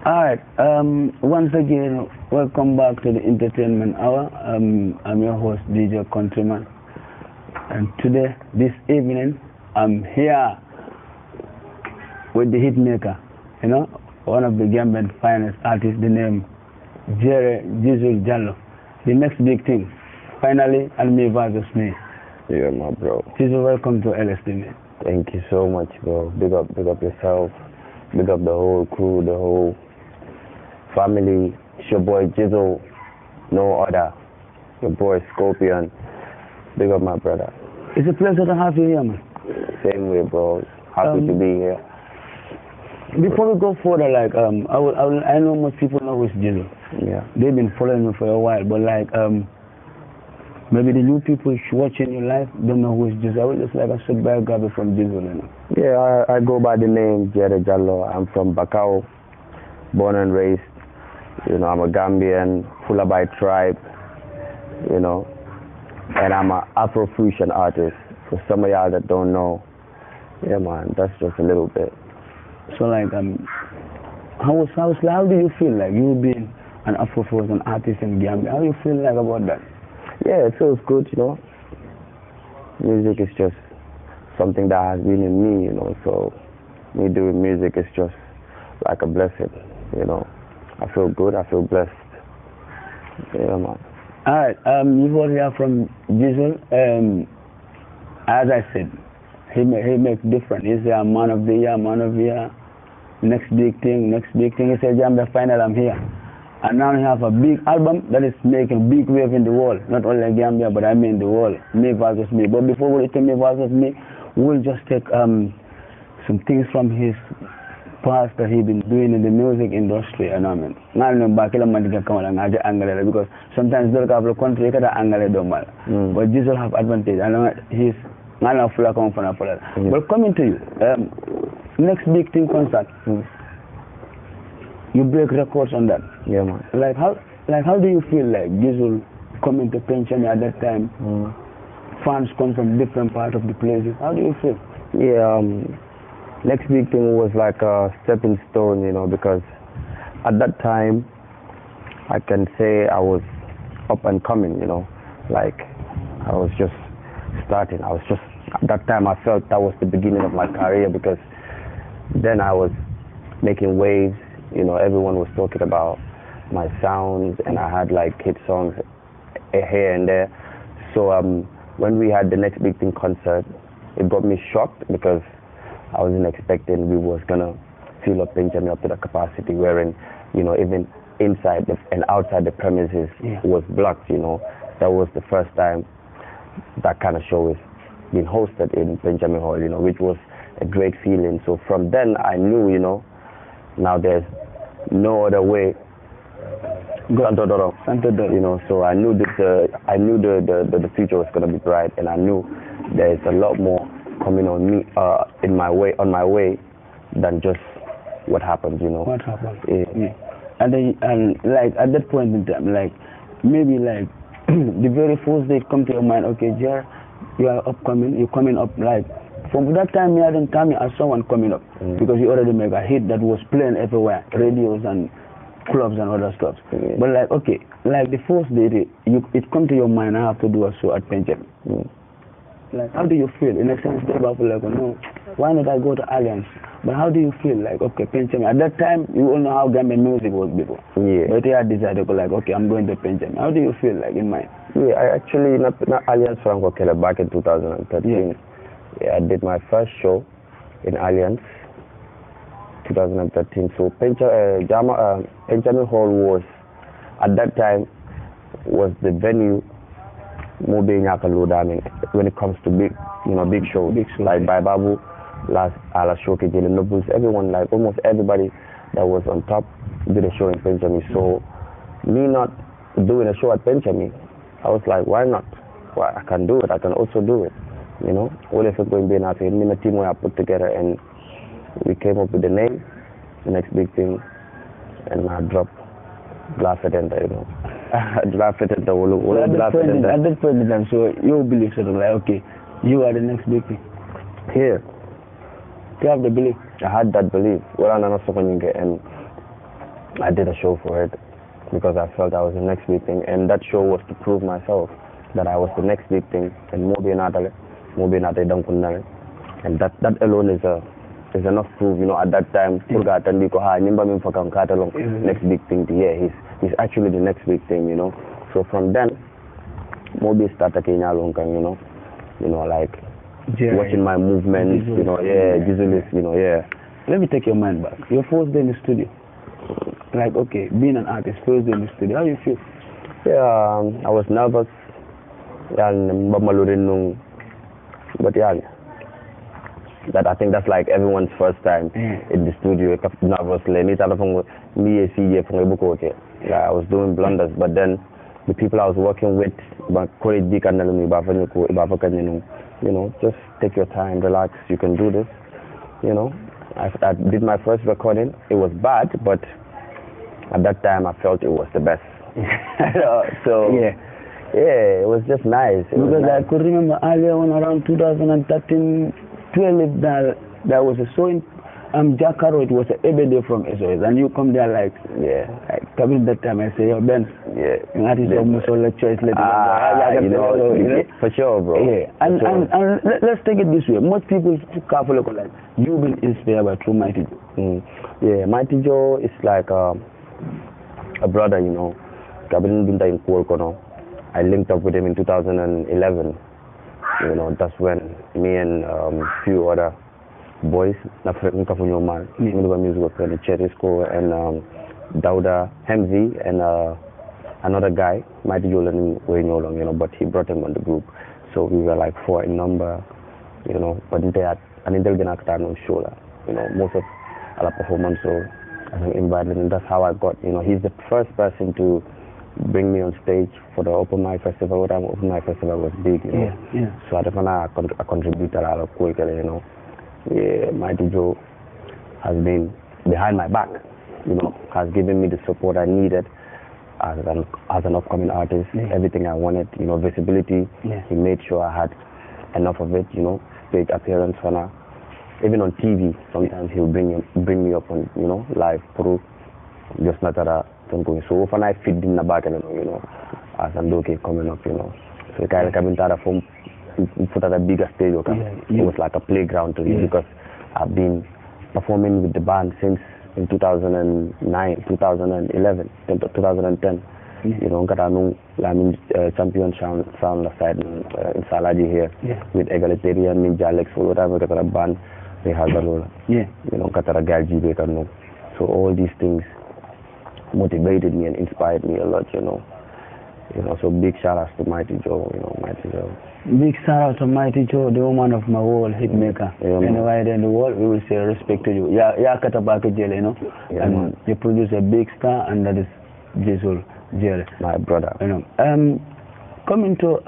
Alright, once again, welcome back to the Entertainment Hour. I'm your host, DJ Countryman. And today, this evening, I'm here with the hitmaker, one of the Gambian finest artists, the name Jizzle. The next big thing, finally, and me versus me. Yeah, my bro. Jizzle, welcome to LSTV. Thank you so much, bro. Big up yourself. Big up the whole crew, the whole family. It's your boy Jizzle, no other. Your boy Scorpion. Big up my brother. It's a pleasure to have you here, man. Same way, bro. Happy to be here. Before we go further, I know most people know who's Jizzle. Yeah. They've been following me for a while, but maybe the new people watching your life don't know who's Jizzle. I would just like a short biography from Jizzle. Yeah, I go by the name Jere Jallo. I'm from Bakau, born and raised. I'm a Gambian, Fulabai tribe, and I'm an Afrofusion artist. For some of y'all that don't know, yeah, man, that's just a little bit. So, how do you feel like you being an Afrofusion artist in Gambia? How do you feel like about that? Yeah, it feels good, Music is just something that has been in me, so me doing music is just like a blessing, I feel good, I feel blessed. Yeah, man. Alright, you've heard here from Jizzle. As I said, he makes different. He's a man of the year, next big thing. He said, Gambia final, I'm here. And now he have a big album that is making big wave in the world. Not only Gambia, but I mean the world. Me versus me. But before we take me versus me, we'll just take some things from his past that he's been doing in the music industry. Because sometimes they'll have a country that but Jizzle have advantage. He's not full account for that. But coming to you, next big thing concert. You break records on that. Yeah, man. How do you feel like Jizzle coming to Pension at that time? Fans come from different parts of the places. How do you feel? Yeah, next big thing was like a stepping stone, because at that time, I can say I was up and coming, I was just starting. At that time, I felt that was the beginning of my career because then I was making waves. Everyone was talking about my sounds, and I had hit songs here and there. So when we had the next big thing concert, it got me shocked because I wasn't expecting we was gonna fill up Benjamin up to the capacity, wherein even inside and outside the premises was blocked. That was the first time that kind of show was being hosted in Benjamin Hall, which was a great feeling. So from then I knew, now there's no other way. So I knew the future was gonna be bright, and I knew there's a lot more coming on me on my way than just what happened. What happened? Yeah. And at that point in time, maybe the very first day come to your mind, okay, Jer, you're coming up from that time, I didn't tell me as someone coming up because you already make a hit that was playing everywhere, radios and clubs and other stuff. But the first day, it come to your mind, I have to do a show at Pension. How do you feel? In a sense, no, why not I go to Alliance? But how do you feel? Okay, Pension. At that time, you all know how Gambian music was before. Yeah. But you had decided, okay, I'm going to Pension. How do you feel in mind? Yeah, I actually not Alliance Franco Kele back in 2013. Yeah, I did my first show in Alliance 2013. So Benjamin Hall was at that time was the venue when it comes to big shows, like by Babu, last Ala Shoke, Jalen Nobles, everyone, almost everybody that was on top did a show in Benjamin. So me not doing a show at Benjamin, I was like, why not? Well, I can do it. I can also do it. What if it's going to be enough? Me and the team I put together, and we came up with the name, the next big thing, and I dropped Blast at Blast at that point in time, so you believe okay, you are the next big thing. Here. You have the belief. I had that belief. And I did a show for it because I felt I was the next big thing, and that show was to prove myself that I was the next big thing, and more being and that alone is enough proof, at that time. Next big thing, he's actually the next big thing, So from then, Moby started Kenya Lonkan, like watching my movements, jizzle is, Let me take your mind back. Your first day in the studio. Like, okay, being an artist, first day in the studio, how you feel? Yeah, I was nervous. But yeah, that I think that's like everyone's first time in the studio. Nervous. I was doing blunders, but then the people I was working with, just take your time, relax, you can do this. I did my first recording. It was bad, but at that time I felt it was the best. So yeah, it was just nice. Because I could remember earlier on around 2013, 12, there was a show in Jakarta. It was a day from SOS, and you come there like coming that time. I say, yo Ben, that is almost all the choice. For sure, bro. Yeah, and let's take it this way. Most people like you've been inspired by True Mighty Joe. Yeah, Mighty Joe is like a brother, I linked up with him in 2011. That's when me and few other boys, music with Cherisco and Dauda Hemzi and another guy, Mighty Joe, but he brought him on the group. So we were like 4 in number, but they had an intelligent no show, most of our performance, so I think invited, and that's how I got, he's the first person to bring me on stage for the Open Mic Festival. What time Open Mic Festival was big, So I contributed a lot of quick, Yeah, Mighty Joe has been behind my back, has given me the support I needed as an upcoming artist. Everything I wanted, visibility. He made sure I had enough of it, stage appearance for now. Even on TV, sometimes he'll bring me up on, live pro. Just not that going. So when I fit in the back, as I'm okay coming up, So kind of coming to from put at a bigger stage, It was like a playground to me because I've been performing with the band since in 2009, 2011, 2010. Champion sound aside in Salaji here with Egalitarian Ninja Lex, so whatever a band they have Katara Galji Baker. So all these things motivated me and inspired me a lot, So big shout outs to Mighty Joe, Mighty Joe. Big shout out to Mighty Joe, the woman of my world hit maker. Anywhere in the world, we will say respect to you. Katabaka Jelly, and you produce a big star, and that is Jizzle Jelly. My brother. Coming to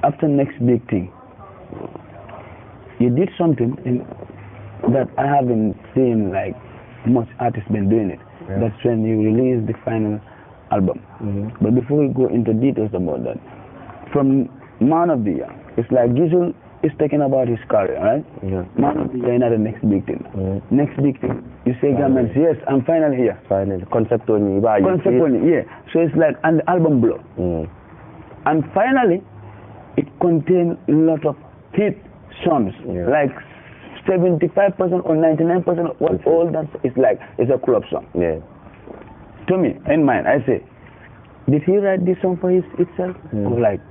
after next big thing, you did something that I haven't seen like much artists been doing it. That's when you released the final album. But before we go into details about that, from Man of the Year, it's like Jizzle is talking about his career, right? Man of the Year is not the next big thing. Next big thing, you say, government, yes, I'm finally here. Finally, concept only. Concept only, So it's like, and the album blow. And finally, it contains a lot of hit songs, like 75% or 99% of what all that is like is a club song. To me, in mind, I say, did he write this song for itself? Or like,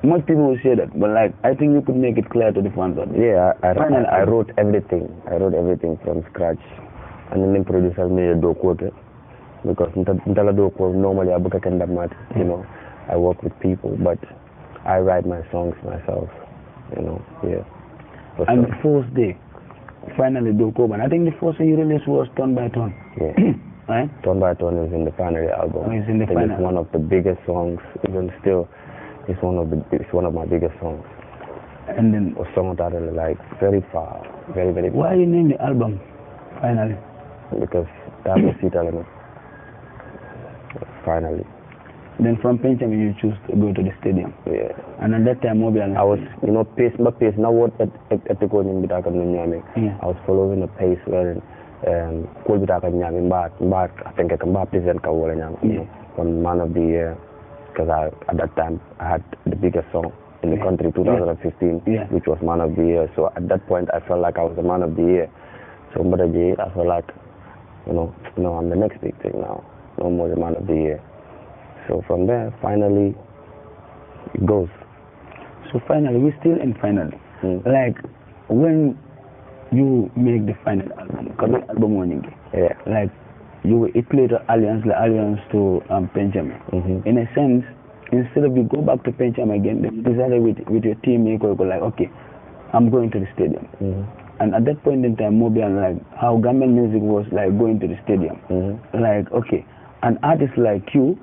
most people will say that, but like, I think you could make it clear to the fans. I wrote everything. I wrote everything from scratch. And then the producer made a dope quote. Because normally I book a kind of mat, I work with people, but I write my songs myself, And the first day, finally Doko, and I think the first thing you released was Turn by Turn. Right? Turn by Turn is in the final album. It's in the final. It's one of the biggest songs, even still, it's one of my biggest songs. And then a song that I like very far, very, very far. Why you name the album Finally? Because that was it element. Finally. Then from Countryman you choose to go to the stadium. And at that time I was, pace. Now what at the going in I was following the pace where Cool bit I nyam I think I can present ka wala nyam on Man of the Year, because at that time I had the biggest song in the country, 2015, which was Man of the Year. So at that point I felt like I was the Man of the Year. So I felt like, I'm the next big thing now. No more the Man of the Year. So from there, finally, it goes. So finally, we're still in finally. Like, when you make the final album, like, it played alliance to Benjamin. In a sense, instead of you go back to Benjamin again, you decided with your team, you go like, okay, I'm going to the stadium. And at that point in time, Mobian, like, how Gambian music was like going to the stadium. Like, okay, an artist like you,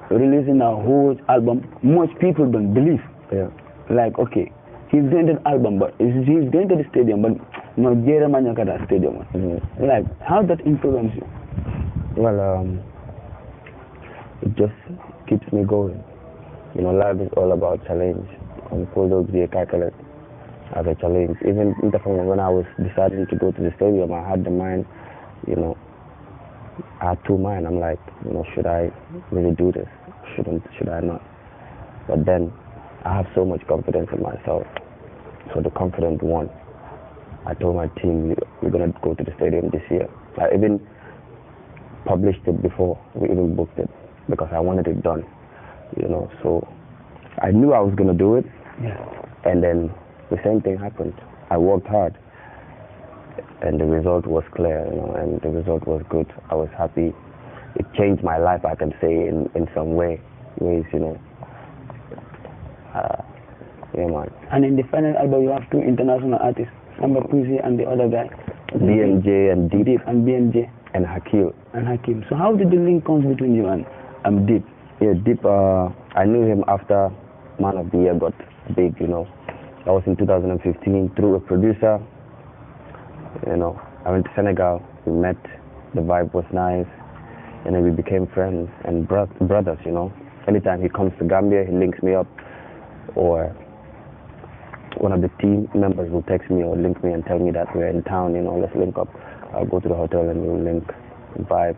releasing a whole album, most people don't believe. Like, okay, he's doing the album, but he's going to the stadium, but no, Jeremiah Nyakata stadium. Like, how that influence you? Well, it just keeps me going. Life is all about challenge. On Bulldogs, they calculate as a challenge. Even when I was deciding to go to the stadium, I had the mind, I had two minds. I'm like, should I really do this? Should I not? But then I have so much confidence in myself. So the confident won. I told my team, we're going to go to the stadium this year. I even published it before we even booked it because I wanted it done. So I knew I was going to do it. And then the same thing happened. I worked hard. And the result was clear, and the result was good. I was happy. It changed my life, I can say, in some ways, yeah, man. And in the final album, you have two international artists, Samba Puzi and the other guy, BMJ and Deep. And BMJ. And Hakim. So how did the link come between you and Deep? Yeah, Deep, I knew him after Man of the Year got big, That was in 2015 through a producer. I went to Senegal, we met, the vibe was nice, and then we became friends and brothers, Anytime he comes to Gambia, he links me up, or one of the team members will text me or link me and tell me that we're in town, let's link up. I'll go to the hotel and we'll link, vibe,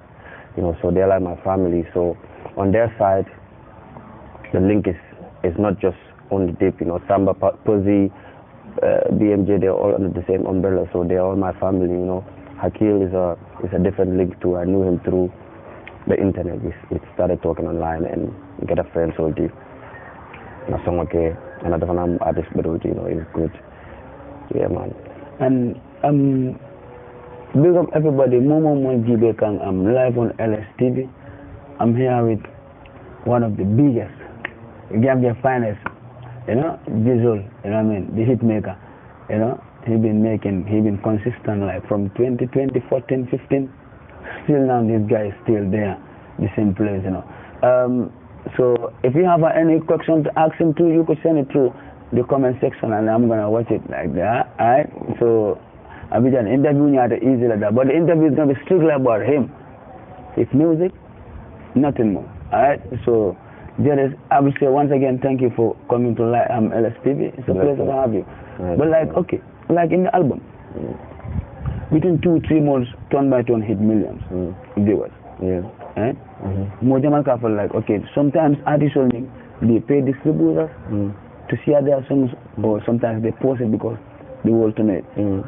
so they're like my family. So on their side, the link is not just only Deep, Samba, Puzi, BMJ, they're all under the same umbrella, so they're all my family, Hakil is a different link too. I knew him through the internet. We started talking online and get a friend so deep. Okay, another one artist, but it's good. Yeah, man. And big up everybody. Momo Monjibe Kang. I'm live on LSTV. I'm here with one of the biggest, Gambia finest, jizzle, the hit maker. He been consistent like from 2020, 14, 15. Still now this guy is still there, the same place, So if you have any question to ask him too, you could send it through the comment section and I'm gonna watch it like that. Alright? So I'll be done interviewing you at easy like that. But the interview is gonna be strictly about him. His music, nothing more. Alright? So Jerez, I will say once again thank you for coming to LSTV. It's a pleasure to have you. But like in the album, between 2-3 months, turn by turn hit millions viewers. More Jamal Kafal like, okay, sometimes artists only they pay distributors to share their songs, or sometimes they post it because they want to know it.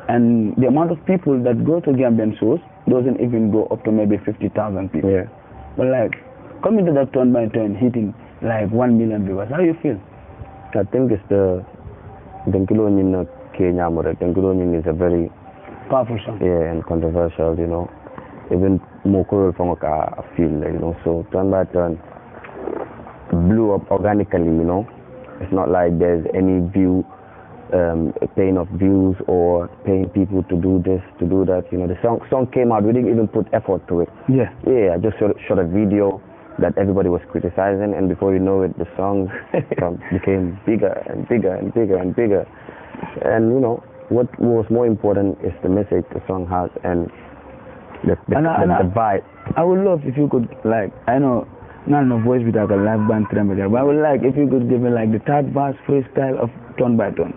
And the amount of people that go to Gambian shows doesn't even go up to maybe 50,000 people. But like coming to that turn by turn hitting like 1 million viewers, how you feel? I think it's the Denkilonin Kenya Denkilonin is a very powerful song. Yeah, and controversial, Even more cool from I feel, So turn by turn blew up organically, It's not like there's any paying of views or paying people to do this, to do that. The song came out, we didn't even put effort to it. I just shot a video that everybody was criticizing, and before you know it, the song became bigger and bigger and bigger and bigger. And what was more important is the message the song has and the vibe. I would love if you could, like, I know not no voice with like a live band tremble, but I would like if you could give me like the third verse freestyle of Tone by Tone.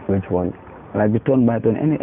Which one? Like the Tone by Tone, any